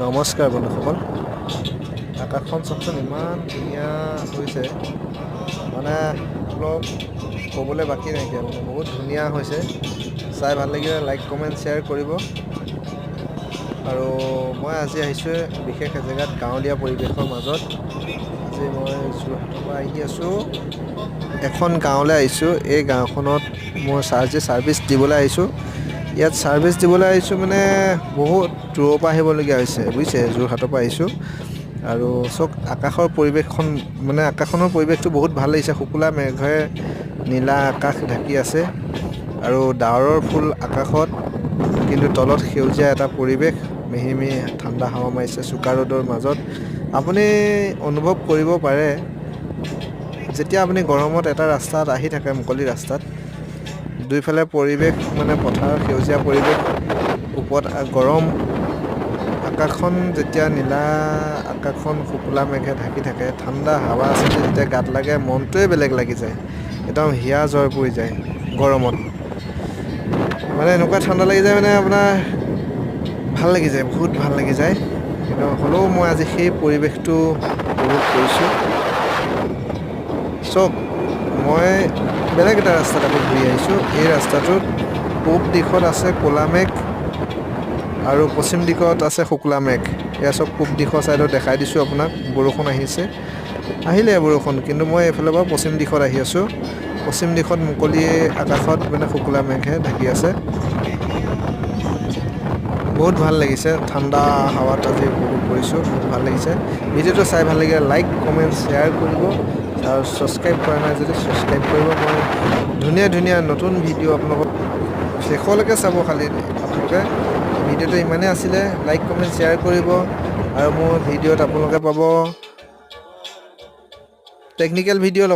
নমস্কাৰ বন্ধুসকল, আকাশখন চাওকচোন ইমান ধুনীয়া হৈছে, মানে অলপ ক'বলৈ বাকী নাইকিয়া, মানে বহুত ধুনীয়া হৈছে। চাই ভাল লাগিলে লাইক কমেণ্ট শ্বেয়াৰ কৰিব। আৰু মই আজি আহিছোঁ বিশেষ এজেগাত, গাঁৱলীয়া পৰিৱেশৰ মাজত। আজি মই যোৰহাটৰ পৰা আহি আছোঁ, এখন গাঁৱলৈ আহিছোঁ। এই গাঁওখনত মই ছাৰ্ভিচ দিবলৈ আহিছোঁ। ইয়াত ছাৰ্ভিচ দিবলৈ আহিছোঁ মানে বহুত দূৰৰ পৰা আহিবলগীয়া হৈছে বুজিছে। যোৰহাটৰ পৰা আহিছোঁ আৰু চাওক আকাশৰ পৰিৱেশখন, মানে আকাশখনৰ পৰিৱেশটো বহুত ভাল লাগিছে। শুকুলা মেঘে নীলা আকাশ ঢাকি আছে আৰু ডাৱৰৰ ফুল আকাশত, কিন্তু তলত সেউজীয়া এটা পৰিৱেশ, মিহি মিহি ঠাণ্ডা হাৱা মাৰিছে চোকা ৰ'দৰ মাজত। আপুনি অনুভৱ কৰিব পাৰে, যেতিয়া আপুনি গৰমত এটা ৰাস্তাত আহি থাকে, মুকলি ৰাস্তাত, দুইফালে পৰিৱেশ মানে পথাৰৰ সেউজীয়া পৰিৱেশ, ওপৰত গৰম আকাশখন, যেতিয়া নীলা আকাশখন শুকুলা মেঘে ঢাকি থাকে, ঠাণ্ডা হাৱা আছে, যেতিয়া গাত লাগে মনটোৱে বেলেগ লাগি যায়, একদম হিয়া জ্বৰ পৰি যায় গৰমত। মানে এনেকুৱা ঠাণ্ডা লাগি যায়, মানে আপোনাৰ ভাল লাগি যায়, বহুত ভাল লাগি যায়। কিন্তু হ'লেও মই আজি সেই পৰিৱেশটো উপভোগ কৰিছোঁ। চাওক, মই বেলেগ এটা ৰাস্তাত আকৌ ঘূৰি আহিছোঁ। এই ৰাস্তাটোত পূব দিশত আছে ক'লা মেঘ আৰু পশ্চিম দিশত আছে শুকুলা মেঘ। এয়া চব পূব দিশৰ ছাইডত দেখাই দিছোঁ আপোনাক। বৰষুণ আহিলে বৰষুণ, কিন্তু মই এইফালৰ পৰা পশ্চিম দিশত আহি আছোঁ। পশ্চিম দিশত মুকলি আকাশত মানে শুকুলা মেঘে ঢাকি আছে। বহুত ভাল লাগিছে, ঠাণ্ডা হাৱাত আজি উপভোগ কৰিছোঁ, বহুত ভাল লাগিছে। ভিডিঅ'টো চাই ভাল লাগিলে লাইক কমেণ্ট শ্বেয়াৰ কৰিব, আৰু ছাবস্ক্ৰাইব কৰা নাই যদি ছাবস্ক্ৰাইব কৰিব। মই ধুনীয়া ধুনীয়া নতুন ভিডিঅ' আপোনালোকক শেষলৈকে চাব। খালি আপোনালোকে ভিডিঅ'টো ইমানেই আছিলে, লাইক কমেণ্ট শ্বেয়াৰ কৰিব। আৰু মোৰ ভিডিঅ'ত আপোনালোকে পাব টেকনিকেল ভিডিঅ'